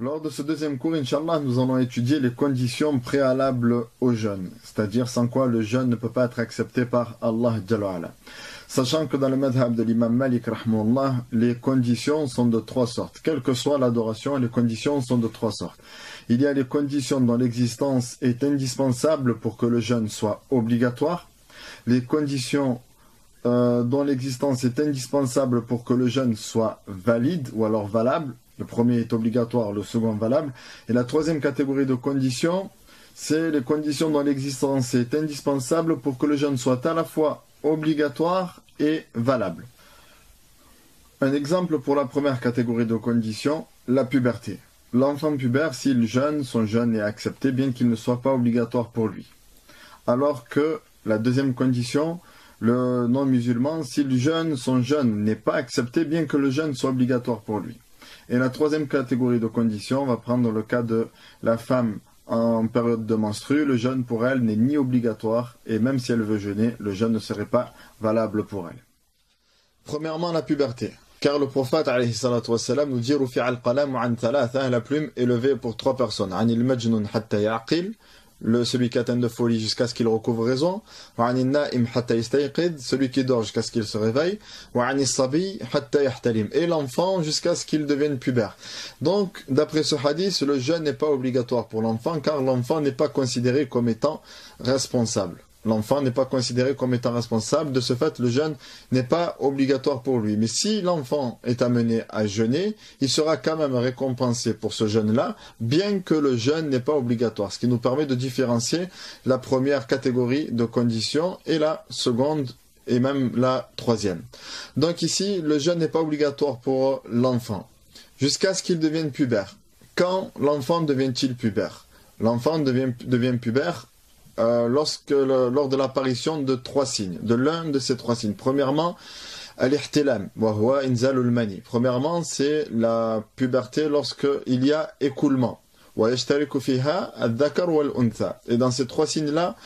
Lors de ce deuxième cours, Inch'Allah, nous allons étudier les conditions préalables au jeûne, c'est-à-dire sans quoi le jeûne ne peut pas être accepté par Allah Jalla wa Ala. Sachant que dans le madhab de l'imam Malik, rahmahullah, les conditions sont de trois sortes. Quelle que soit l'adoration, les conditions sont de trois sortes. Il y a les conditions dont l'existence est indispensable pour que le jeûne soit obligatoire, les conditions dont l'existence est indispensable pour que le jeûne soit valide ou alors valable. Le premier est obligatoire, le second valable. Et la troisième catégorie de conditions, c'est les conditions dont l'existence est indispensable pour que le jeûne soit à la fois obligatoire et valable. Un exemple pour la première catégorie de conditions, la puberté. L'enfant pubère, s'il jeûne, son jeûne est accepté, bien qu'il ne soit pas obligatoire pour lui. Alors que la deuxième condition, le non-musulman, s'il jeûne, son jeûne n'est pas accepté, bien que le jeûne soit obligatoire pour lui. Et la troisième catégorie de conditions, on va prendre le cas de la femme en période de menstrue. Le jeûne pour elle n'est ni obligatoire, et même si elle veut jeûner, le jeûne ne serait pas valable pour elle. Premièrement, la puberté. Car le prophète alayhi salatu wassalam nous dit Rufi'a al-qalam an thalatha, la plume est levée pour trois personnes. Anil majnun hatta ya'qil, celui qui atteint de folie jusqu'à ce qu'il recouvre raison, celui qui dort jusqu'à ce qu'il se réveille, et l'enfant jusqu'à ce qu'il devienne pubère. Donc, d'après ce hadith, le jeûne n'est pas obligatoire pour l'enfant, car l'enfant n'est pas considéré comme étant responsable. L'enfant n'est pas considéré comme étant responsable, de ce fait le jeûne n'est pas obligatoire pour lui. Mais si l'enfant est amené à jeûner, il sera quand même récompensé pour ce jeûne-là, bien que le jeûne n'est pas obligatoire. Ce qui nous permet de différencier la première catégorie de conditions et la seconde et même la troisième. Donc ici, le jeûne n'est pas obligatoire pour l'enfant, jusqu'à ce qu'il devienne pubère. Quand l'enfant devient-il pubère? L'enfant devient pubère lors de l'apparition de trois signes, de l'un de ces trois signes. Premièrement, al-ihtilam, wa huwa inzalul mani. Premièrement, c'est la puberté lorsqu'il y a écoulement. Wa yashtariku fiha ad-dhakar wal-untha. Et dans ces trois signes-là,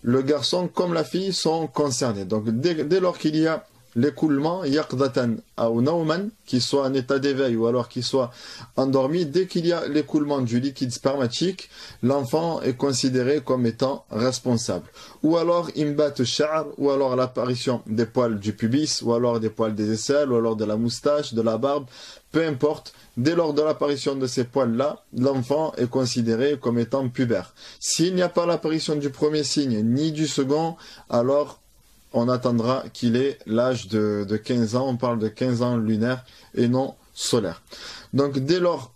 le garçon comme la fille sont concernés. Donc dès lors qu'il y a l'écoulement, yaqdatan ou nauman, qu'il soit en état d'éveil ou alors qu'il soit endormi, dès qu'il y a l'écoulement du liquide spermatique, l'enfant est considéré comme étant responsable. Ou alors imbat sha'r, ou alors l'apparition des poils du pubis, ou alors des poils des aisselles, ou alors de la moustache, de la barbe, peu importe. Dès lors de l'apparition de ces poils-là, l'enfant est considéré comme étant pubère. S'il n'y a pas l'apparition du premier signe ni du second, alors on attendra qu'il ait l'âge de 15 ans, on parle de 15 ans lunaire et non solaire. Donc dès lors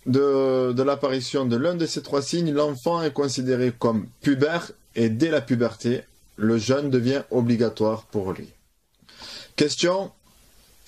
de l'apparition de l'un de ces trois signes, l'enfant est considéré comme pubère et dès la puberté, le jeûne devient obligatoire pour lui. Question: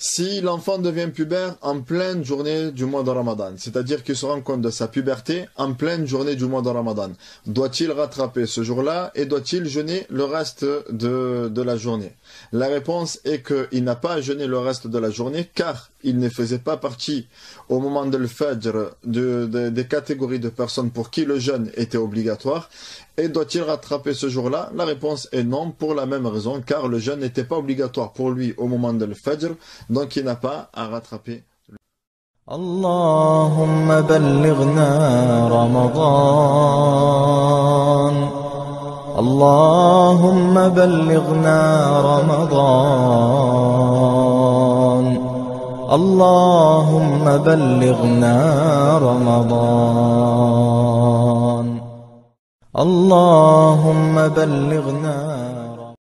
si l'enfant devient pubère en pleine journée du mois de Ramadan, c'est-à-dire qu'il se rend compte de sa puberté en pleine journée du mois de Ramadan, doit-il rattraper ce jour-là et doit-il jeûner le reste de la journée? La réponse est qu'il n'a pas à jeûner le reste de la journée car il ne faisait pas partie au moment de l'Fajr des catégories de personnes pour qui le jeûne était obligatoire. Et doit-il rattraper ce jour-là? La réponse est non, pour la même raison, car le jeûne n'était pas obligatoire pour lui au moment de l'Fajr, donc il n'a pas à rattraper. Allahumma ballighna Ramadan. Allahumma ballighna Ramadan. Allahumma ballighna Ramadan. اللهم بلغنا